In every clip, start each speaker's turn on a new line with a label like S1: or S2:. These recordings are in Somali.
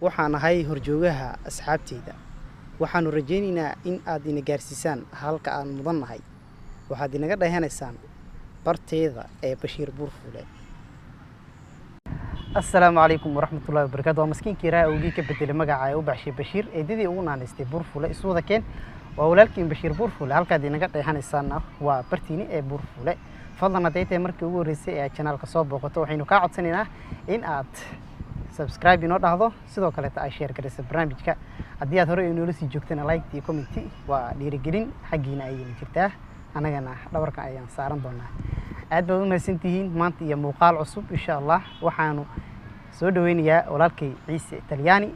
S1: waxaan ahay horjoogaha asxaabteyda waxaanu rajaynaynaa in aad ina gaarsiisaan halka aan mudannahay waxaad inaga dhahanaysaan barteeda ee Bashiir Buurfule. Assalaamu calaykum waraxmatullaahi wabarakaatuh. Waa maskiinkii raa awgii ka bedelay magaca u baxshay Bashiir eedadii ugu naanaystay Buurfule isu wada keen waa walaalkiin Bashiir Buurfule halkaad inaga dhahanaysaan waa bartiini ee Buurfule. fadlan haday tahay markii ugu horeysay ee channelka soo booqato waxaynu ka codsanaynaa in aad subscribe inoo dhahdo sidoo kale ay share garayso barnaamijka haddii aad hore inoo la sii joogtana like iyo comment waa dhiirigelin xaqiina ay jirtaa anagana dhabarka ayaan saaran doonaa aad baad u mahadsantihiin maanta iyo muuqaal cusub insha Allah waxaanu soo dhaweynayaa walaalkay Ciise Talyaani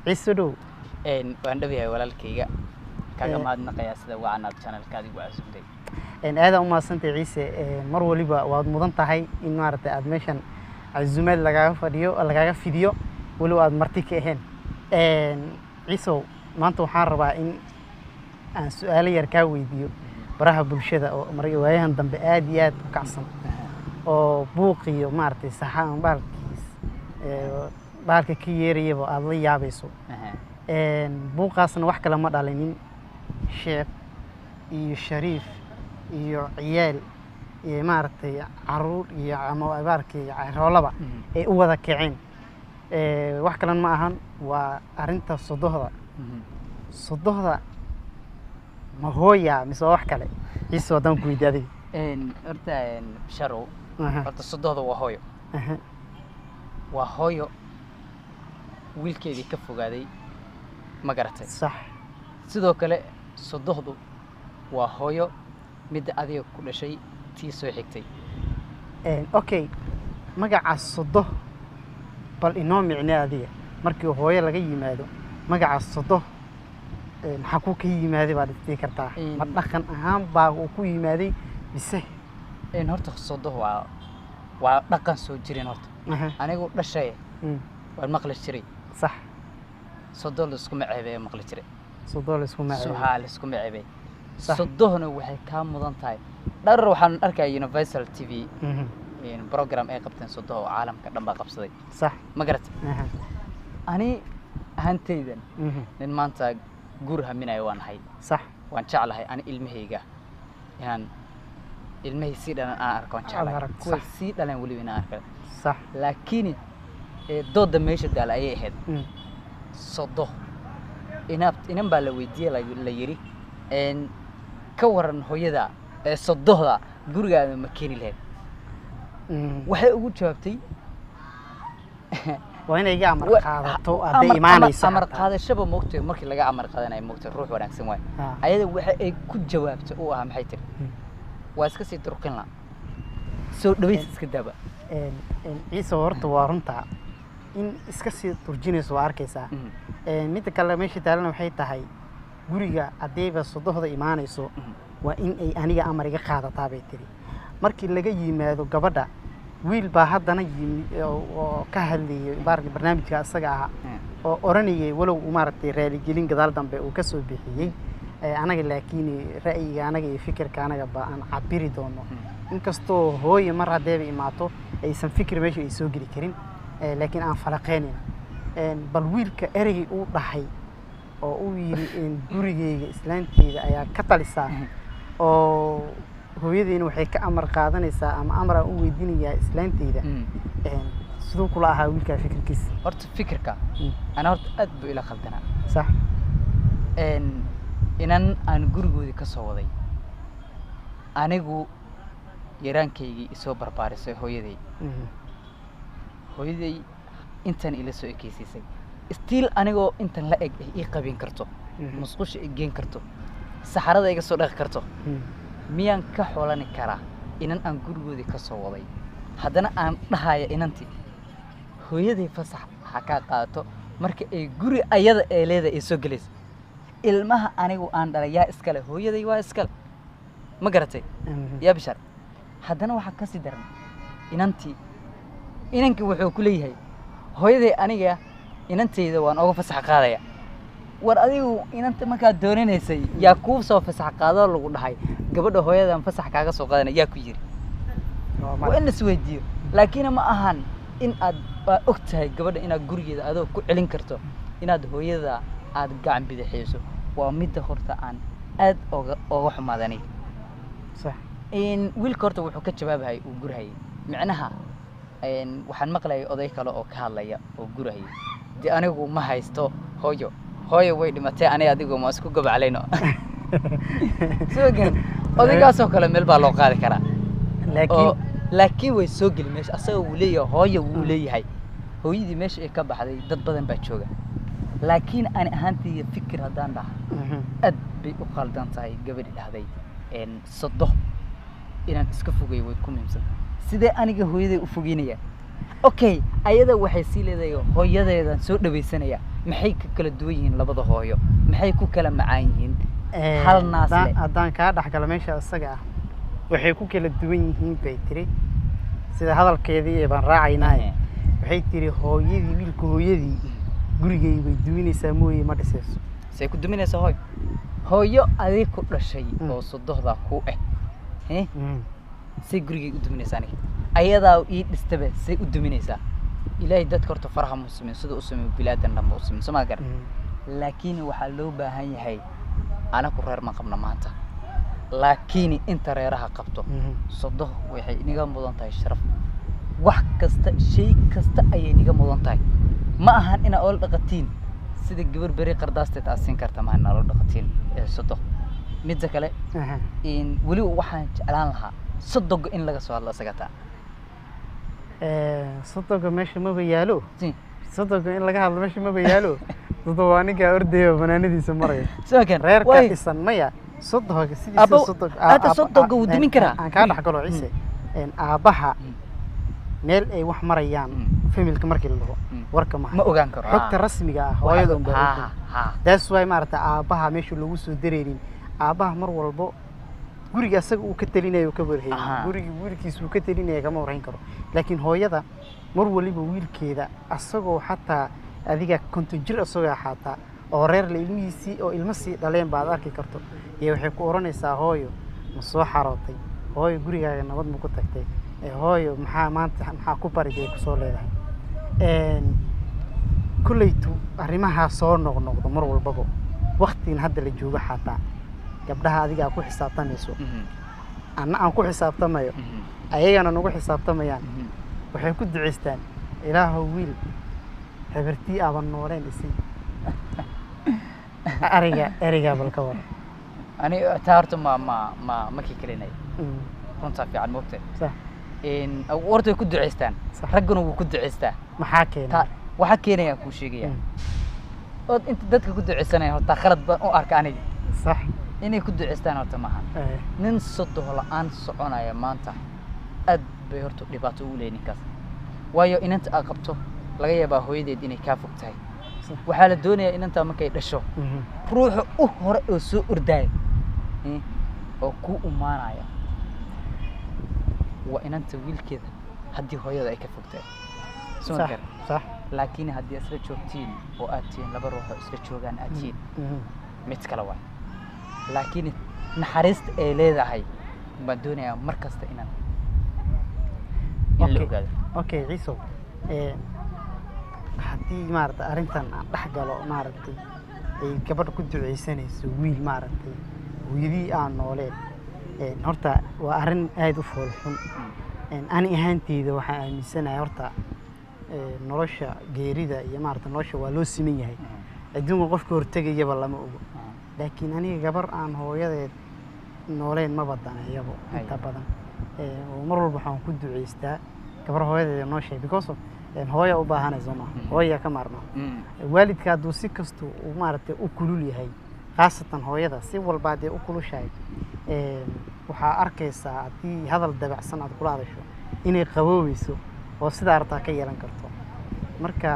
S1: Ciise dhow
S2: waan dhawahay walaalkayga kaga maadnaqayaa sida wacanaad channelkaadi ugu cusubtay
S1: aad u maasantay Ciise mar waliba waad mudan tahay in maartay aad meeshan عزومات لقاها فيديو ولو أد مرتك هن عيسو ما أنتو حاربا إن سؤالي يركاوي ديو براها بالشدة أو مريء وياهن ضم بآديات وكعصم أو بوقي ومارتي سحان بالك كيري وأضلي يابيسو بوقاصن وحكي لما دالين شيخ يو شريف يو عيال maartay caruur iyo ama abaarkii roolaba ee u wada kicin wax kale ma ahan waa arinta sodohda ma hooya mise wax kale isoo dan ku weydiiday
S2: horta sharo horta sodohda waa hooyo wiilkeedii ka fogaaday ma garatay
S1: sax
S2: sidoo kale sodohdu waa hooyo mid adiga ku dhashay tii soo xigtay
S1: okay magaca sodo bal inoo micnaadiya markii hooyo laga yimaado magaca sodo maxaa ku ka yimaaday baad dhigtay kartaa ma dhaqan ahaan baa uu ku yimaaday bise
S2: horta sodo waa dhaqan soo jireen horta anigu dhashay waan maqli jiray
S1: sax
S2: sodo la isku maceebay maqli jiray
S1: sodo la isku maceebay
S2: la isku maceebay sodohna waxay ka mudan tahay dhar waxaan arkay Universal TV program ay qabteen sodo caalamka dhan baa qabsaday
S1: sax
S2: ma garatay ani ahantaydan nin maanta guur haminayo waan hay
S1: sax
S2: waan jeclahay ani ilmahayga inaan ilmahay si dhalan aan arko waan jeclahay kuwa si dhalan wali inaan arko
S1: sax
S2: laakiin dooda meesha daal ay ahayd sodo inan baa la weydiiyay la yiri ka waran hooyada sodohda gurigaada ma keeni lahayd waxay ugu jawaabtay
S1: waa inay iga amar qaadato aday iimaanaysa
S2: amar qaadashaba moogtay markii laga amar qaadanayo moogtay ruux wanaagsan waay ayada waxa ay ku jawaabtay oo ah maxay tiri waa iska sii durkin la soo dhaweys iska daba
S1: ciise horta waa runta in iska sii turjinayso waa arkaysaa mid kale meesha taalan waxay tahay guriga adeeba sodohda iimaanayso waa in ay aniga amar iga qaadataa bay tiri markii laga yimaado gabadha wiil baa haddana yimid oo ka hadlayay barnaamijka asaga ah oo oranayay walow maartay raali gelin gadaal dambe uu ka soo bixiyay anaga laakiin ra'yiga anaga iyo fikirka anaga ba aan cabiri doono inkastoo hooyo mar hadeeba imaato aysan fikir meesha ay soo geli karin laakiin aan falaqeenin bal wiilka erey uu dhahay oo uu yiri in gurigeyga islaanteeda ayaa ka talisaa oo hooyadeena waxay ka amar qaadanaysaa ama amar u weydiinayaa islaanteeda sidoo kula ahaa wiilka fikirkiisa
S2: horta fikirka ana horta aad buu ila khaldana
S1: sax
S2: inan aan gurigoodii ka soo waday anigu yaraankaygi isoo barbaarisay hooyaday intan ila soo ekeysisay still anigoo intan la eg ay qabin karto musqusha ay geen karto saxarada iga soo dhaqi karto miyaan ka xoolani karaa inan aan gurigoodii ka soo waday haddana aan dhahaya inantii hooyaday fasax ha ka qaato marka ay guri ayada ee leedahay ay soo galayso ilmaha anigu aan dhalay yaa iskale hooyaday waa iskale ma garatay yaa bishar haddana waxa ka sii daran inantii inankii wuxuu ku leeyahay hooyaday aniga inantayda waan uga fasax qaadaya war adigu inanta markaa doonanaysay yaa ku soo fasax qaado lagu dhahay gabadha hooyadan fasax kaaga soo qaadanaya yaa ku yiri waa in la isweydiyo laakiin ma ahan in aad og tahay gabadha inaad gurigeeda adoo ku celin karto inaad hooyada aad gacan bidixeyso waa midda horta aan aad oga xumaadanay
S1: صح
S2: in wiilka horta wuxuu ka jawaabayay uu gurahayay macnaha waxaan maqlayay oday kale oo ka hadlaya oo gurahayay di anigu ma haysto hooyo way dhimatay adigu ma isku gabaclayno soo gaan odaygaasoo kale meel baa loo qaadi karaa laakiin way soo geli meesha asagoo uu leeyahay hooyo wuu leeyahay hooyadii meesha ay ka baxday dad badan baa jooga laakiin ani ahaantii fikir haddaan dhaha aad bay u qaldan tahay gabadhi dhahday sodo inaan iska fogeeyo way ku muhiimsan sidee aniga hooyaday u fogeynaya okay ayada waxay sii leedahay hooyadeedan soo dhawaysanaya maxay ka kala duwan yihiin labada hooyo maxay ku kala macaan yihiin hal naas leh
S1: haddaan kaa dhaxgalo meesha isaga ah waxay ku kala duwan yihiin bay tiri sida hadalkeedii baan raacaynaa waxay tiri hooyadii wiilka hooyadii gurigay way duminaysaa mooyee ma dhisayso
S2: say ku duminaysaa hooyo adig ku dhashay oo sodohda ku say gurigay u duminaysaa aniga ayadaa ii dhistaba say u duminaysaa ilaahay dadka horta faraha muslimin sida u sameeyo bilaadan dhanba u sameeyo sama garan laakiin waxaa loo baahan yahay anaku reer ma qabna maanta laakiin inta reeraha qabto sodoh waxay iniga mudan tahay sharaf wax kasta shay kasta ayay iniga mudan tahay ma ahan ina ool dhaqatiin sida gabar bari qardaasteed aad siin karta ma ahan ool dhaqatiin sodoh midda kale in wali waxaan jeclaan lahaa sodoga in laga soo hadlo sagata
S1: sodoga meesha ma yaalo sodoga in laga hadlo meesha ma yaalo sodoga waa ninka ordayo banaanadiisa maraya
S2: soo kan
S1: reerka dhisan maya sodoga sidiisa
S2: sodoga uu dumin karaa
S1: aan ka dhaxgalo ciise aabaha meel ay wax marayaan familka markii la dhaho warka ma
S2: ogaan karo
S1: xogta rasmiga ah hooyada un baa that's why maarta aabaha meesha lagu soo dareerin aabaha mar walbo guriga asaga uu ka talinayo ka warheeyay guriga wiilkiisa uu ka talinayo kama warhayn karo laakiin hooyada mar waliba wiilkeeda asagoo xataa adiga konton jir asagoo xataa oo reer la ilmihiisii oo ilmo sii dhaleen baad arki karto iyo waxay ku oranaysaa hooyo ma soo xarootay hooyo gurigaaga nabad ma ku tagtay hooyo maxaa ku bariday ku soo leedahay kullaytu arrimaha soo noqnoqdo mar walbaba waqtigan hadda la joogo xataa gabdhaha adiga ku xisaabtamayso anna aan ku xisaabtamayo ayagana nagu xisaabtamayaan waxay ku duceystaan ilaahow wiil habartii aaban nooleen isii eriga balka war
S2: ani taarto ma ki kalinay runta fiican moogtay
S1: صح
S2: wartay ku duceystaan ragguna wuu ku duceystaa
S1: maxaa keenay
S2: waxa keenaya ku sheegaya oo inta dadka ku duceysanaya horta khalad baan u arka aniga
S1: صح
S2: inay ku duceystaan horta maahan nin sodoh la'aan soconaya maanta aad bay horta dhibaato u leeyahay ninkaas waayo inanta aad qabto laga yaabaa hooyadeed inay ka fog tahay waxaa la doonayaa inanta markay dhasho ruuxa u hore oo soo orday oo ku umaanaya waa inanta wiilkeeda haddii hooyada ay ka fog tahay
S1: صح
S2: laakiin haddii isla joogtiin oo aad tihiin laba ruux oo isla joogaan aad tihiin mid kale waay laakiin naxariista ay leedahay baan doonayaa mar kasta inaan la ogaado
S1: okay ciiso haddii maaragtay arrintan aan dhex galo maaragtay ay gabadha ku duceysanayso wiil maaragtay hooyadii aan nooleen horta waa arrin aad u foolxun ani ahaanteyda waxaan aaminsanahay horta nolosha geerida iyo maaragtay nolosha waa loo siman yahay adduunka qofka hortegayaba lama ogo laakiin aniga gabar aan hooyadeed nooleen ma badaneeyabo inta badan oo mar walba waxaan ku duceystaa gabar hooyadeed nooshay because of hooya u baahanayso ma hooya ka maarma waalidka hadduu si kasto uu maaragtay u kulul yahay khaasatan hooyada si walba dee u kulushahay waxaa arkaysaa haddii hadal dabacsan aad kula hadasho inay qaboobayso oo sidaa artaa ka yeelan karto marka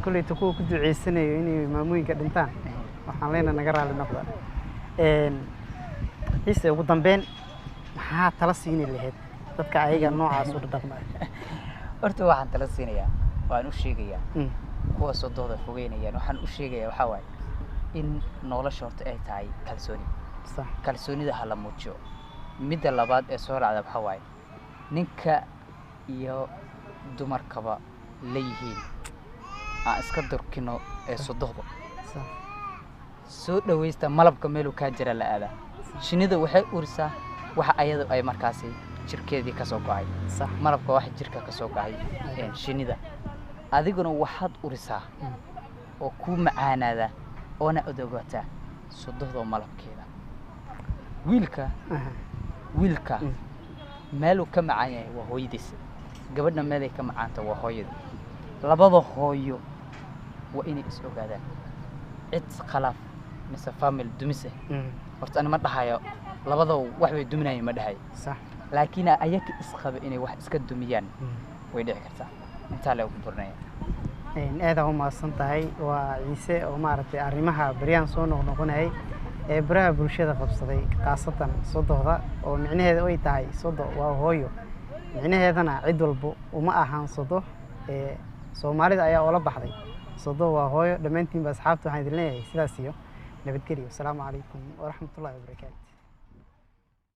S1: kullayta kuwa ku duceysanayo inay maamooyinka dhintaan waxaan leenahay naga raali noqda ciise ugu dambeyn maxaa tala siini lahayd dadka ayaga noocaas u dhaqmaya
S2: horta waxaan tala siinayaa waan u sheegayaa kuwa sodohda fogeynayaan waxaan u sheegayaa waxaa waaye in nolosha horta ay tahay kalsooni kalsoonida ha la muujiyo midda labaad ee soo raacda waxaa waaye ninka iyo dumarkaba leeyihiin aan iska durkino ee sodohda
S1: صح
S2: soo dhawaysta malabka meelu ka jira la aada shinida waxay urisaa waxa ayadu ay markaasi jirkeedii ka soo go'ay
S1: صح
S2: malabka waxa jirka ka soo go'ay shinida adiguna waxaad urisaa oo ku macaanaada oona odogata sodohda malabkeeda wiilka meelu ka macaan yahay waa hooyadiis gabadha meelay ka macaanta waa hooyada labada hooyo waa inay is ogaadaan cid khalaaf mise family dumise horta ana ma dhahayo labada wax way duminayeen ma dhahay
S1: صح
S2: laakiin ayaka isqaba inay wax iska dumiyaan way dhici kartaa inta la ugu burnaya
S1: aad u maasan tahay waa ciise oo maaragtay arrimaha bariyaan soo noqnoqonay ee baraha bulshada qabsaday qaasatan sodohda oo micnaheedu ay tahay sodo waa hooyo micnaheedana cid walba uma ahaan sodo ee Soomaalida ayaa oo la baxday sodo waa hooyo dhamaantiin ba asxaabtu waxaan idin leeyahay sidaas iyo nabadgelyo. Assalaamu calaykum wa rahmatullaahi wa barakaatuh.